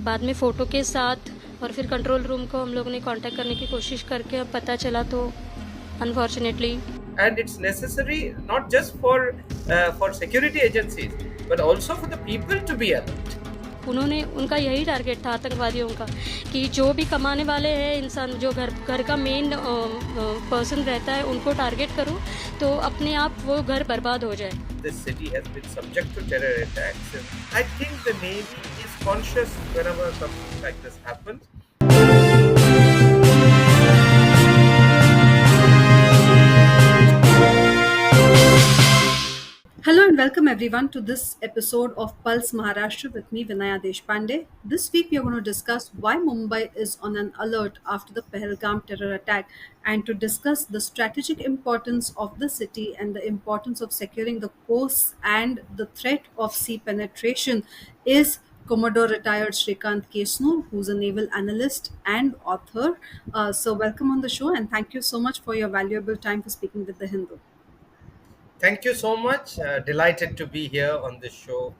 बाद में फ़ोटो के साथ और फिर कंट्रोल रूम को हम लोगों ने कांटेक्ट करने की कोशिश करके अब पता चला तो unfortunately And it's necessary not just for security agencies but also for the people to be alert. उन्होंने उनका यही टारगेट था आतंकवादियों का कि जो भी कमाने वाले हैं इंसान जो घर का मेन पर्सन रहता है उनको टारगेट करो तो अपने आप वो घर बर्बाद हो जाए. This city has been subject to terror attacks, and I think the Navy is conscious whenever something like this happens. Hello and welcome everyone to this episode of Pulse Maharashtra with me, Vinaya Deshpande. This week we are going to discuss why Mumbai is on an alert after the Pahalgam terror attack and to discuss the strategic importance of the city and the importance of securing the coast and the threat of sea penetration is Commodore retired Shrikant Vishnoo, who's a naval analyst and author. So welcome on the show and thank you so much for your valuable time for speaking with the Hindu. Thank you so much. Delighted to be here on this show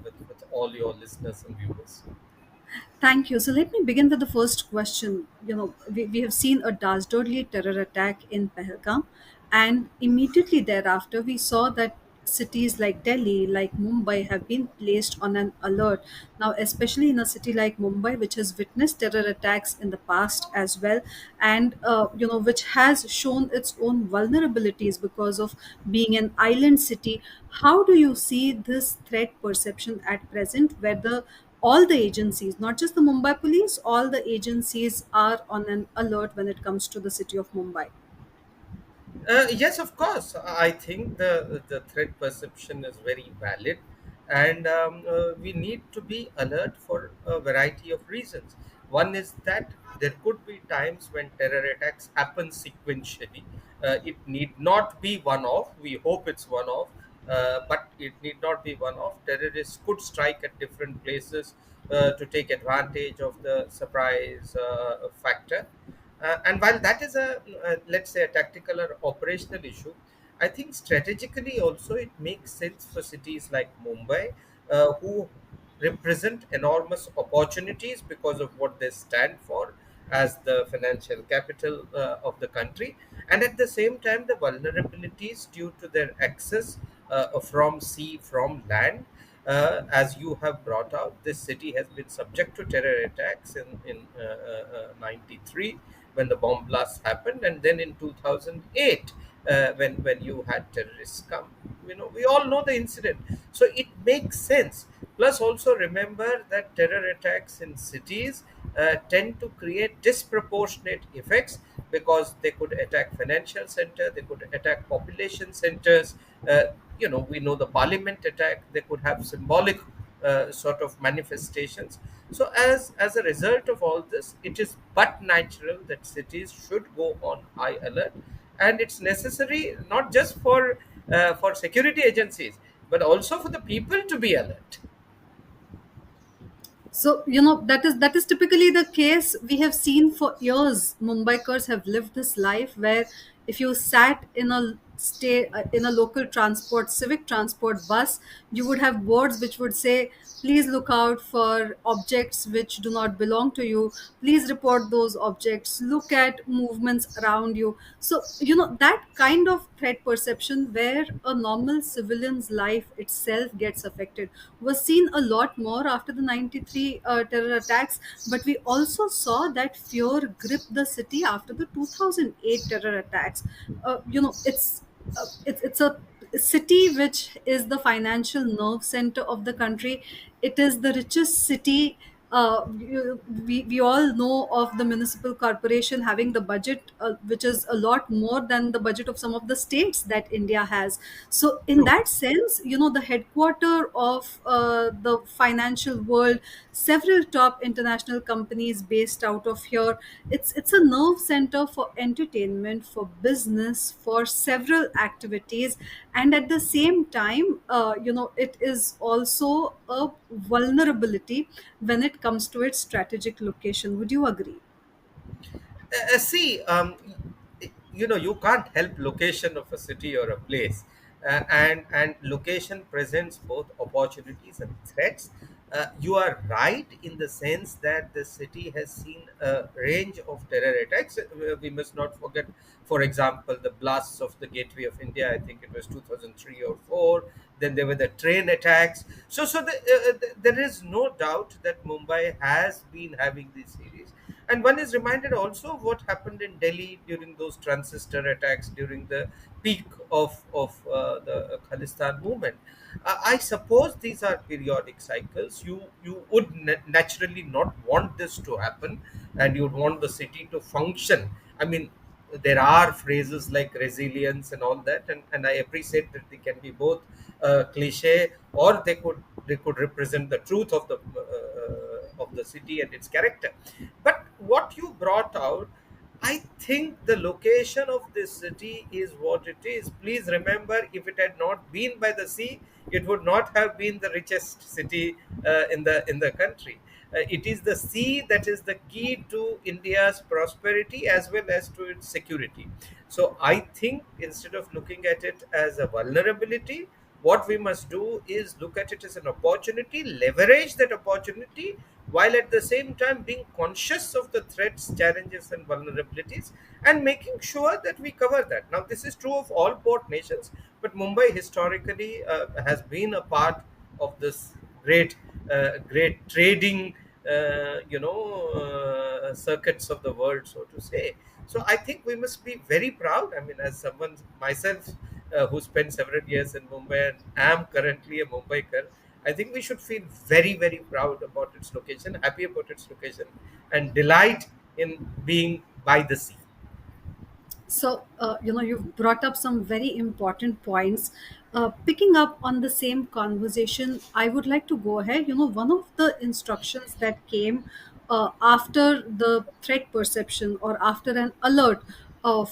with all your listeners and viewers. Thank you. So let me begin with the first question. We have seen a dastardly terror attack in Pahalgam, and immediately thereafter, we saw that cities like Delhi, like Mumbai, have been placed on an alert. Now, especially in a city like Mumbai, which has witnessed terror attacks in the past as well, and which has shown its own vulnerabilities because of being an island city. How do you see this threat perception at present, whether all the agencies, not just the Mumbai police, all the agencies are on an alert when it comes to the city of Mumbai? Yes, of course. I think the threat perception is very valid, and we need to be alert for a variety of reasons. One is that there could be times when terror attacks happen sequentially. It need not be one-off. We hope it's one-off, but it need not be one-off. Terrorists could strike at different places to take advantage of the surprise factor. And while that is let's say, a tactical or operational issue, I think strategically also it makes sense for cities like Mumbai, who represent enormous opportunities because of what they stand for as the financial capital of the country, and at the same time the vulnerabilities due to their access from sea, from land. As you have brought out, this city has been subject to terror attacks in 93 when the bomb blast happened, and then in 2008 when you had terrorists come. We all know the incident, so it makes sense. Plus, also remember that terror attacks in cities tend to create disproportionate effects because they could attack financial center, they could attack population centers. We know the parliament attack, they could have symbolic sort of manifestations. So as a result of all this, it is but natural that cities should go on high alert, and it's necessary not just for security agencies but also for the people to be alert. So that is typically the case. We have seen for years Mumbaikars have lived this life where if you sat in a stay in a local transport, civic transport bus, you would have boards which would say, please look out for objects which do not belong to you, please report those objects, look at movements around you. So that kind of threat perception where a normal civilian's life itself gets affected was seen a lot more after the 93 terror attacks, but we also saw that fear grip the city after the 2008 terror attacks. It's a city which is the financial nerve center of the country. It is the richest city. We all know of the municipal corporation having the budget which is a lot more than the budget of some of the states that India has. So in True. that sense, the headquarter of the financial world, several top international companies based out of here. It's a nerve center for entertainment, for business, for several activities, and at the same time, it is also a vulnerability when it comes to its strategic location. Would you agree? See, you can't help location of a city or a place, and location presents both opportunities and threats. You are right in the sense that the city has seen a range of terror attacks. We must not forget, for example, the blasts of the Gateway of India. I think it was 2003 or 4. Then there were the train attacks. There is no doubt that Mumbai has been having these series. And one is reminded also of what happened in Delhi during those transistor attacks during the peak of the Khalistan movement. I suppose these are periodic cycles. You would naturally not want this to happen, and you'd want the city to function. I mean, there are phrases like resilience and all that, and I appreciate that they can be both cliche, or they could represent the truth of the city and its character. But what you brought out, I think the location of this city is what it is. Please remember, if it had not been by the sea, it would not have been the richest city in the country. It is the sea that is the key to India's prosperity as well as to its security. So I think instead of looking at it as a vulnerability, what we must do is look at it as an opportunity, leverage that opportunity, while at the same time being conscious of the threats, challenges, and vulnerabilities, and making sure that we cover that. Now, this is true of all port nations, but Mumbai historically has been a part of this great trading, circuits of the world, so to say. So I think we must be very proud. I mean, as someone myself who spent several years in Mumbai and am currently a Mumbaiker, I think we should feel very, very proud about its location, happy about its location, and delight in being by the sea. So, you've brought up some very important points. Picking up on the same conversation, I would like to go ahead. One of the instructions that came after the threat perception or after an alert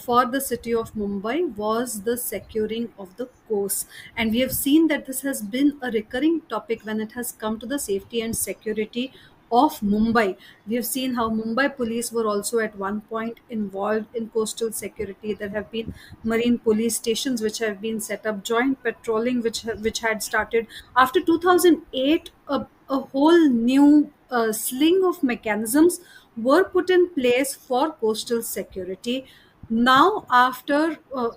for the city of Mumbai was the securing of the coast. And we have seen that this has been a recurring topic when it has come to the safety and security of Mumbai. We have seen how Mumbai police were also at one point involved in coastal security. There have been marine police stations which have been set up, joint patrolling which had started after 2008. A whole new sling of mechanisms were put in place for coastal security. Now, after a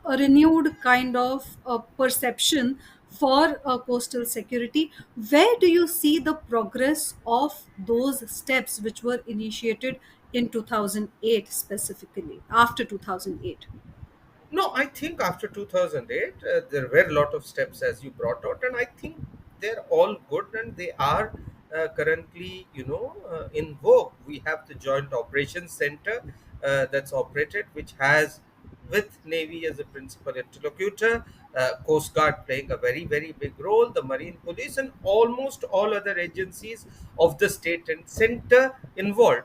renewed kind of perception for coastal security, where do you see the progress of those steps which were initiated in 2008, specifically after 2008? No, I think after 2008, there were a lot of steps as you brought out, and I think they're all good and they are currently, in vogue. We have the Joint Operations Center that's operated, which has, with Navy as a principal interlocutor, Coast Guard playing a very, very big role, the Marine Police, and almost all other agencies of the state and center involved.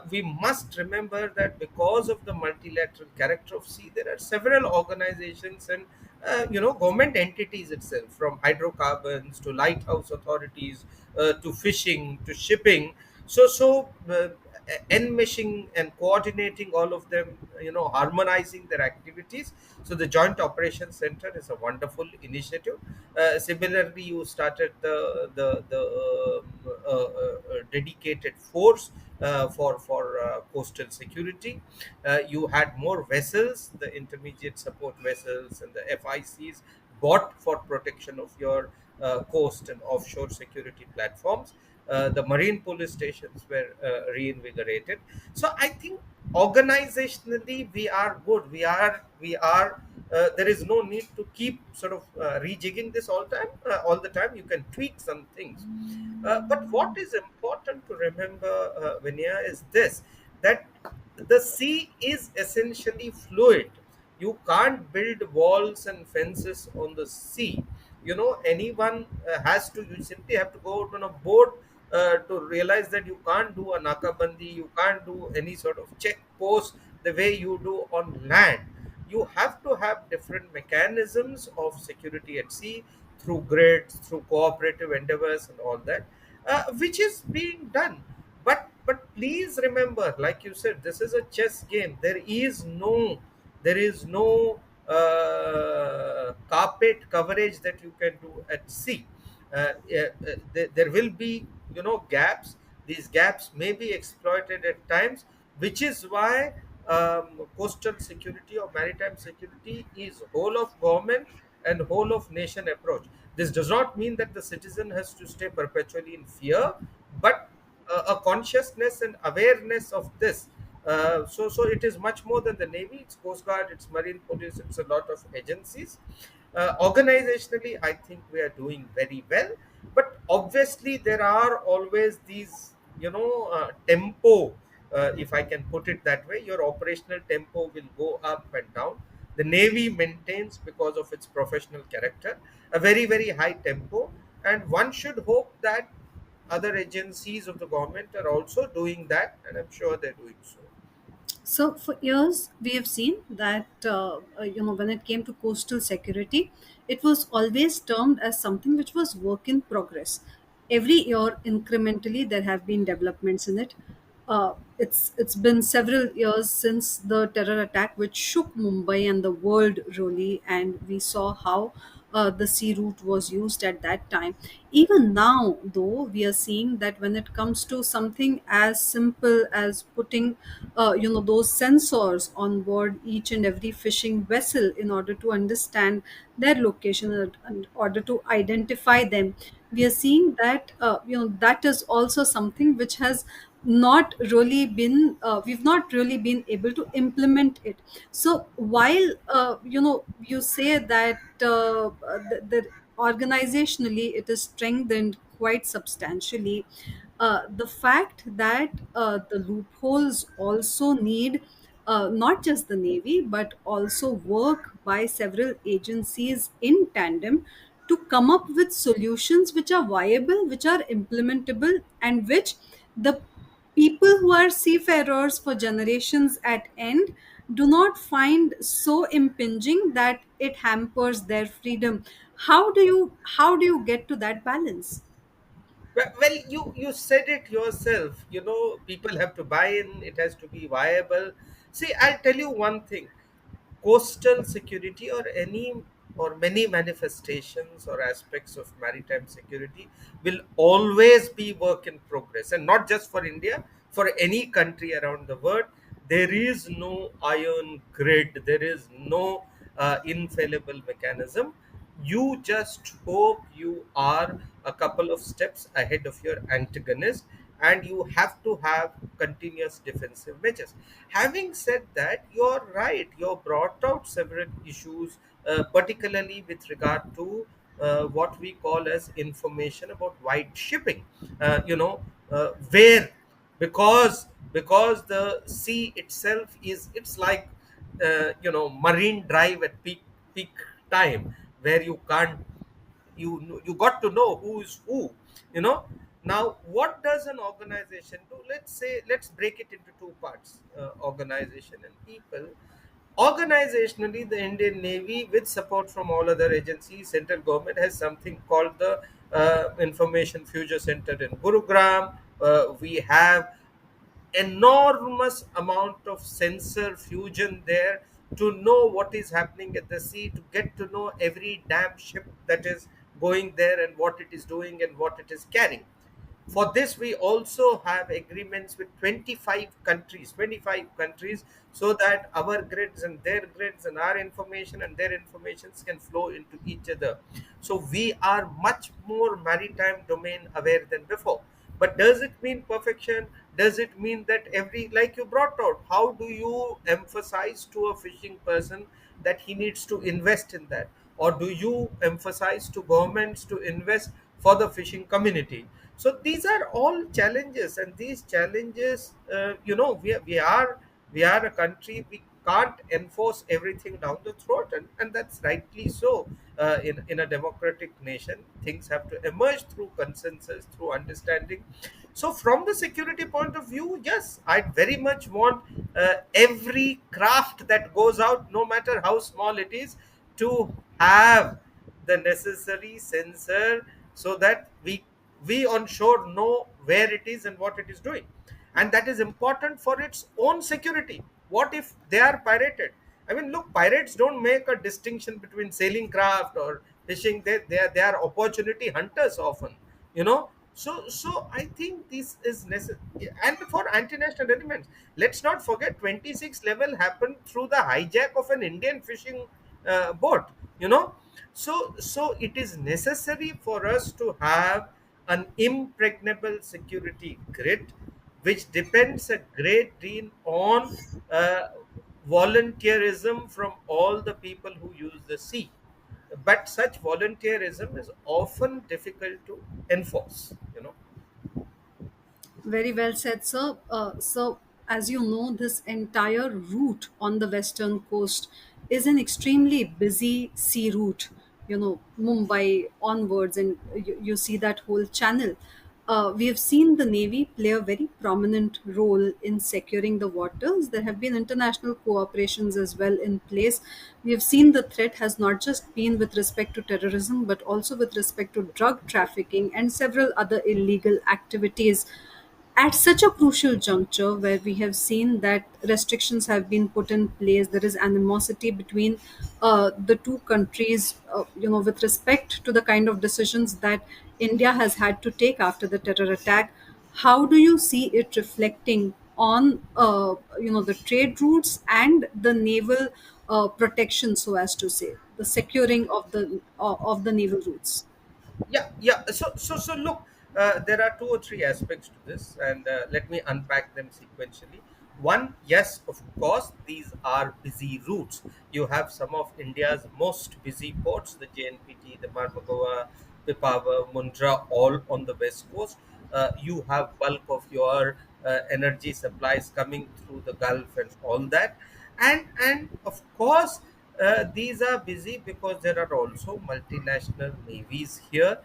We must remember that because of the multilateral character of sea, there are several organizations and government entities itself, from hydrocarbons to lighthouse authorities to fishing to shipping. So enmeshing and coordinating all of them, harmonizing their activities. So the Joint Operations Center is a wonderful initiative. Similarly, you started the dedicated force for coastal security. You had more vessels, the intermediate support vessels and the FICs, bought for protection of your coast and offshore security platforms. The marine police stations were reinvigorated. So I think organizationally we are good. We are. There is no need to keep sort of rejigging this all the time. You can tweak some things, but what is important to remember, Vinaya, is this: that the sea is essentially fluid. You can't build walls and fences on the sea. Anyone has to. You simply have to go out on a boat to realize that you can't do a nakabandi, you can't do any sort of check post the way you do on land. You have to have different mechanisms of security at sea, through grids, through cooperative endeavors, and all that, which is being done. But please remember, like you said, this is a chess game. There is no carpet coverage that you can do at sea. There will be, gaps. These gaps may be exploited at times, which is why coastal security or maritime security is whole of government and whole of nation approach. This does not mean that the citizen has to stay perpetually in fear, but a consciousness and awareness of this. So it is much more than the Navy. It's Coast Guard, it's Marine Police, it's a lot of agencies. Organizationally, I think we are doing very well, but obviously there are always these, tempo. If I can put it that way, your operational tempo will go up and down. The Navy maintains, because of its professional character, a very very high tempo, and one should hope that other agencies of the government are also doing that, and I'm sure they're doing so. So for years, we have seen that when it came to coastal security, it was always termed as something which was work in progress. Every year, incrementally, there have been developments in it. It's been several years since the terror attack, which shook Mumbai and the world really, and we saw how the sea route was used at that time. Even now, though, we are seeing that when it comes to something as simple as putting, those sensors on board each and every fishing vessel in order to understand their location and in order to identify them, we are seeing that that is also something which has not really been we've not really been able to implement it. So while you say that that organizationally it is strengthened quite substantially, the fact that the loopholes also need not just the Navy but also work by several agencies in tandem to come up with solutions which are viable, which are implementable, and which the people who are seafarers for generations at end do not find so impinging that it hampers their freedom. How do you get to that balance? Well, you said it yourself. People have to buy in. It has to be viable. See, I'll tell you one thing: coastal security, or any or many manifestations or aspects of maritime security, will always be work in progress, and not just for India, for any country around the world. There is no iron grid. There is no infallible mechanism. You just hope you are a couple of steps ahead of your antagonist, and you have to have continuous defensive measures. Having said that, you're right. You brought out several issues, particularly with regard to what we call as information about white shipping. Where, because the sea itself is, it's like marine drive at peak time, where you can't, you got to know who is who. you know Now, what does an organization do? Let's break it into two parts: organization and people. Organizationally, the Indian Navy, with support from all other agencies, central government has something called the Information Future Center in Gurugram. We have enormous amount of sensor fusion there to know what is happening at the sea, to get to know every damn ship that is going there and what it is doing and what it is carrying. For this, we also have agreements with 25 countries, so that our grids and their grids and our information and their informations can flow into each other. So we are much more maritime domain aware than before. But does it mean perfection? Does it mean that every, like you brought out, how do you emphasize to a fishing person that he needs to invest in that? Or do you emphasize to governments to invest for the fishing community? So these are all challenges, and these challenges, we are a country. We can't enforce everything down the throat, and that's rightly so. In a democratic nation, things have to emerge through consensus, through understanding. So from the security point of view, yes, I very much want every craft that goes out, no matter how small it is, to have the necessary sensor, so that we on shore know where it is and what it is doing. And that is important for its own security. What if they are pirated? I mean, look, pirates don't make a distinction between sailing craft or fishing. They are opportunity hunters often, you know. So I think this is necessary. And for anti-national elements, let's not forget 26 level happened through the hijack of an Indian fishing boat, you know. So it is necessary for us to have an impregnable security grid, which depends a great deal on uh, volunteerism from all the people who use the sea. But such volunteerism is often difficult to enforce, you know. Very well said, sir. So, as you know, this entire route on the western coast is an extremely busy sea route. You know, Mumbai onwards, and you see that whole channel. We have seen the Navy play a very prominent role in securing the waters. There have been international cooperations as well in place. We have seen the threat has not just been with respect to terrorism, but also with respect to drug trafficking and several other illegal activities at such a crucial juncture where we have seen that restrictions have been put in place. There is animosity between the two countries, with respect to the kind of decisions that India has had to take after the terror attack. How do you see it reflecting on the trade routes and the naval protection, so as to say, the securing of the naval routes? Yeah. So look, there are two or three aspects to this, and let me unpack them sequentially. One, yes, of course, these are busy routes. You have some of India's most busy ports, the JNPT, the Marmagawa, Pipavav, Mundra, all on the west coast. You have bulk of your energy supplies coming through the Gulf and all that, and of course, these are busy because there are also multinational navies here,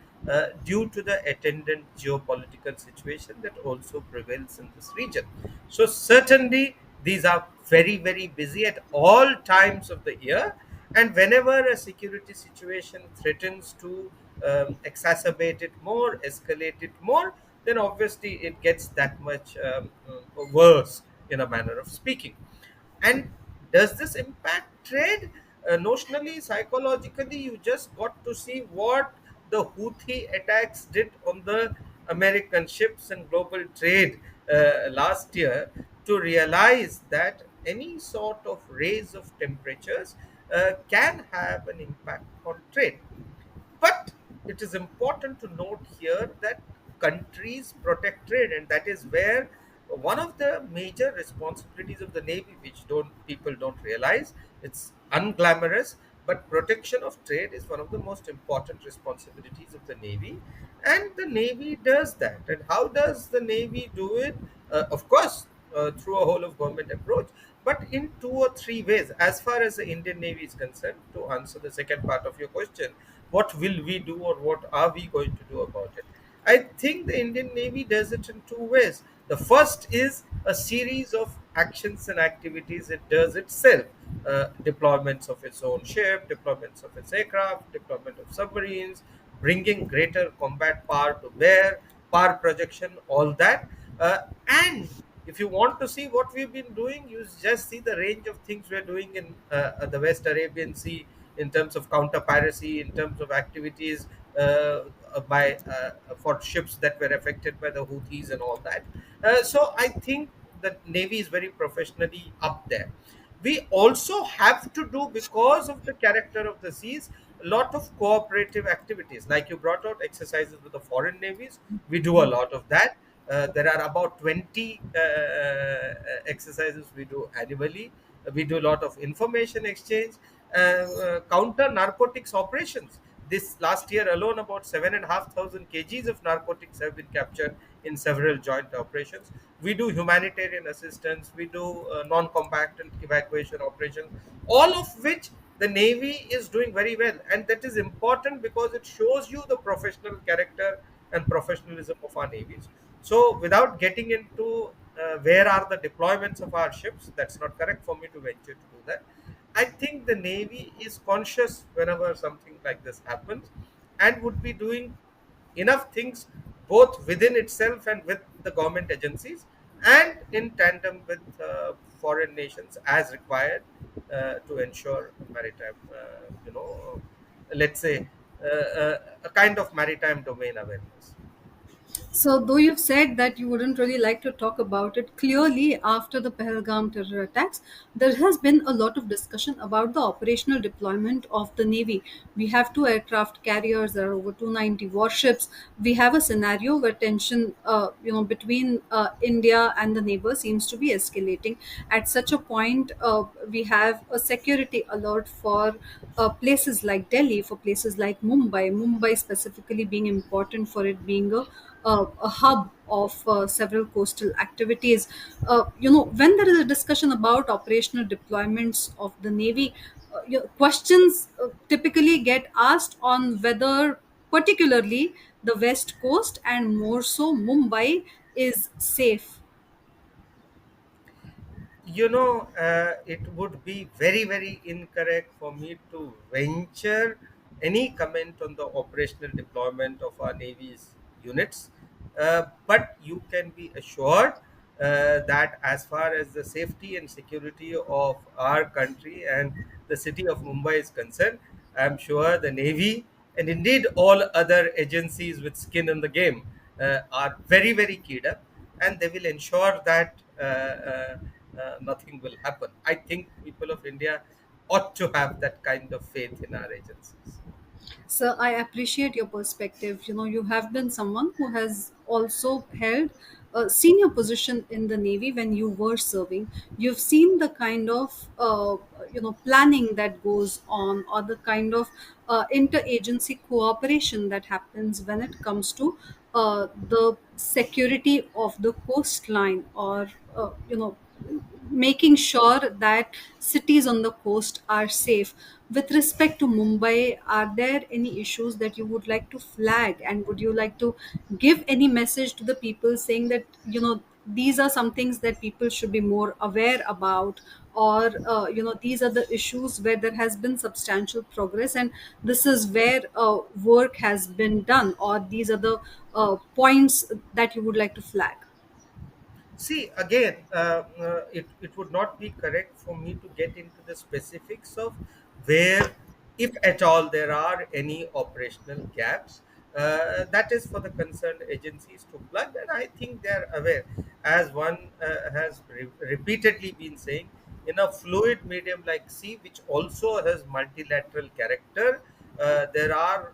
due to the attendant geopolitical situation that also prevails in this region. So certainly these are very, very busy at all times of the year, and whenever a security situation threatens to exacerbate it more, escalate it more, then obviously it gets that much worse, in a manner of speaking. And does this impact trade? Notionally, psychologically, you just got to see what the Houthi attacks did on the American ships and global trade last year, to realize that any sort of raise of temperatures can have an impact on trade. But it is important to note here that countries protect trade, and that is where one of the major responsibilities of the Navy, which don't people don't realize, it's unglamorous, but protection of trade is one of the most important responsibilities of the Navy, and the Navy does that. And how does the Navy do it? Of course, through a whole of government approach, but in two or three ways. As far as the Indian Navy is concerned, to answer the second part of your question, what will we do or what are we going to do about it? I think the Indian Navy does it in two ways. The first is a series of actions and activities it does itself. Deployments of its own ship, deployments of its aircraft, deployment of submarines, bringing greater combat power to bear, power projection, all that. And if you want to see what we've been doing, you just see the range of things we're doing in the West Arabian Sea, in terms of counter piracy, in terms of activities by for ships that were affected by the Houthis and all that. So I think the Navy is very professionally up there. We also have to do, because of the character of the seas, a lot of cooperative activities. Like you brought out exercises with the foreign navies, we do a lot of that. There are about 20 exercises we do annually. We do a lot of information exchange, counter narcotics operations. This last year alone, about 7,500 kgs of narcotics have been captured in several joint operations. We do humanitarian assistance, we do non-combatant evacuation operations, all of which the Navy is doing very well. And that is important because it shows you the professional character and professionalism of our navies. So, without getting into where are the deployments of our ships, that's not correct for me to venture to do that. I think the Navy is conscious whenever something like this happens, and would be doing enough things both within itself and with the government agencies, and in tandem with foreign nations as required, to ensure maritime, let's say, a kind of maritime domain awareness. So, though you've said that you wouldn't really like to talk about it, clearly after the Pahalgam terror attacks, there has been a lot of discussion about the operational deployment of the Navy. We have two aircraft carriers, there are over 290 warships. We have a scenario where tension, between India and the neighbor seems to be escalating. At such a point, we have a security alert for places like Delhi, for places like Mumbai. Mumbai specifically being important for it being a hub of several coastal activities. When there is a discussion about operational deployments of the Navy, questions typically get asked on whether, particularly, the West Coast and more so Mumbai is safe. It would be very, very incorrect for me to venture any comment on the operational deployment of our Navy's units. But you can be assured that as far as the safety and security of our country and the city of Mumbai is concerned, I'm sure the Navy and indeed all other agencies with skin in the game are very, very keyed up, and they will ensure that nothing will happen. I think people of India ought to have that kind of faith in our agencies. So I appreciate your perspective. You have been someone who has also held a senior position in the Navy when you were serving. You've seen the kind of planning that goes on, or the kind of interagency cooperation that happens when it comes to the security of the coastline, or making sure that cities on the coast are safe. With respect to Mumbai, are there any issues that you would like to flag, and would you like to give any message to the people saying that these are some things that people should be more aware about, or these are the issues where there has been substantial progress, and this is where work has been done, or these are the points that you would like to flag? See, again, it would not be correct for me to get into the specifics of where, if at all, there are any operational gaps. That is for the concerned agencies to plug, and I think they're aware. As one has repeatedly been saying, in a fluid medium like sea, which also has multilateral character, there are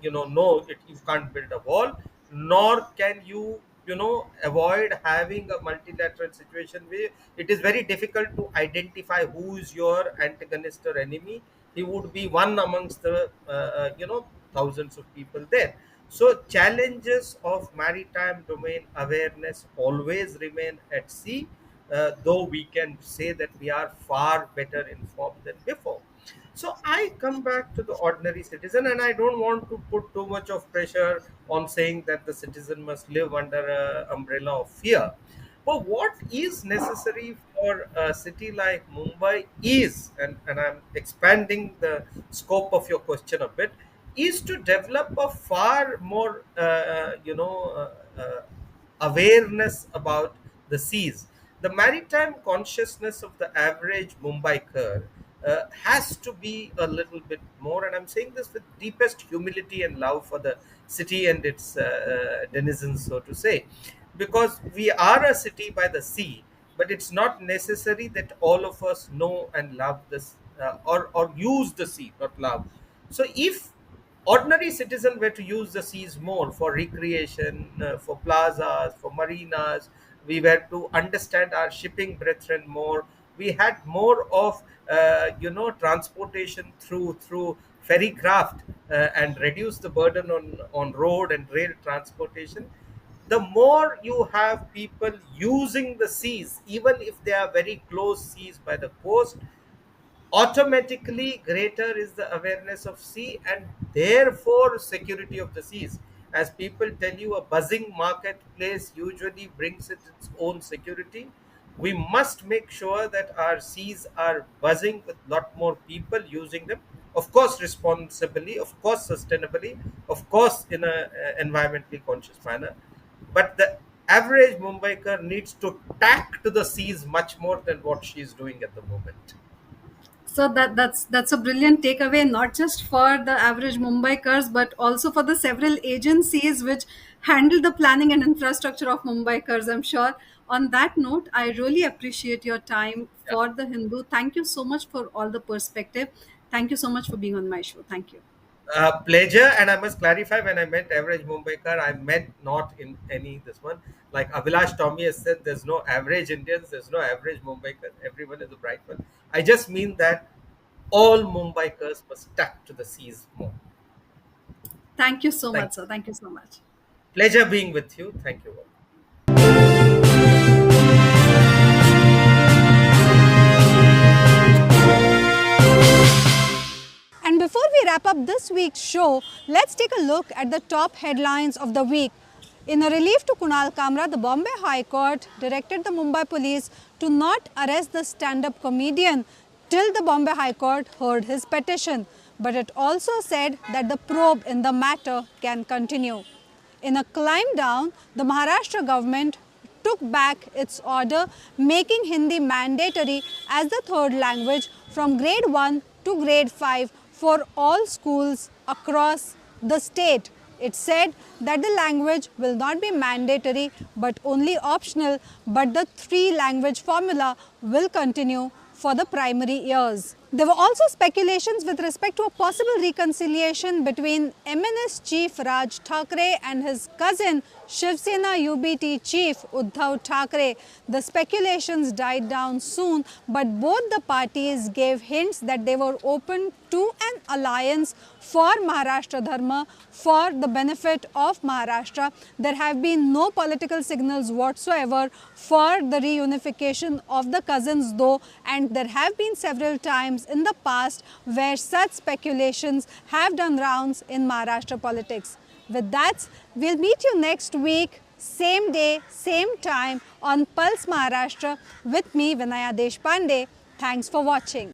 no, you can't build a wall, nor can you avoid having a multilateral situation where it is very difficult to identify who is your antagonist or enemy. He would be one amongst the thousands of people there. So challenges of maritime domain awareness always remain at sea, though we can say that we are far better informed than before. So I come back to the ordinary citizen, and I don't want to put too much of pressure on saying that the citizen must live under a umbrella of fear. But what is necessary for a city like Mumbai is, and I'm expanding the scope of your question a bit, is to develop a far more, awareness about the seas. The maritime consciousness of the average Mumbaiker has to be a little bit more, and I'm saying this with deepest humility and love for the city and its denizens, so to say, because we are a city by the sea, but it's not necessary that all of us know and love this, or use the sea, not love. So if ordinary citizen were to use the seas more for recreation, for plazas, for marinas, we were to understand our shipping brethren more, we had more of transportation through ferry craft, and reduce the burden on road and rail transportation. The more you have people using the seas, even if they are very close seas by the coast, automatically greater is the awareness of sea, and therefore security of the seas. As people tell you, a buzzing marketplace usually brings it its own security. We must make sure that our seas are buzzing with lot more people using them, of course responsibly, of course sustainably, of course in a environmentally conscious manner. But the average Mumbaiker needs to tack to the seas much more than what she is doing at the moment. So that's a brilliant takeaway, not just for the average Mumbaikars, but also for the several agencies which handle the planning and infrastructure of Mumbaikars. I'm sure. On that note, I really appreciate your time Yeah. for the Hindu. Thank you so much for all the perspective. Thank you so much for being on my show. Thank you. Pleasure, and I must clarify, when I meant average Mumbaikar, I meant not in any this one. Like Abhilash Tommy has said, there's no average Indians, there's no average Mumbaikar. Everyone is a bright one. I just mean that all Mumbaikars must tack to the seas more. Thank you so Thank much, sir. Thank you so much. Pleasure being with you. Thank you all. And before we wrap up this week's show, let's take a look at the top headlines of the week. In a relief to Kunal Kamra, the Bombay High Court directed the Mumbai police to not arrest the stand-up comedian till the Bombay High Court heard his petition. But it also said that the probe in the matter can continue. In a climb down, the Maharashtra government took back its order making Hindi mandatory as the third language from grade 1 to grade 5 for all schools across the state. It said that the language will not be mandatory but only optional, but the three-language formula will continue for the primary years. There were also speculations with respect to a possible reconciliation between MNS chief Raj Thackeray and his cousin Shiv Sena UBT chief Uddhav Thackeray. The speculations died down soon, but both the parties gave hints that they were open to an alliance for Maharashtra Dharma for the benefit of Maharashtra. There have been no political signals whatsoever for the reunification of the cousins though, and there have been several times in the past where such speculations have done rounds in Maharashtra politics. With that, we'll meet you next week, same day, same time on Pulse Maharashtra with me, Vinaya Deshpande. Thanks for watching.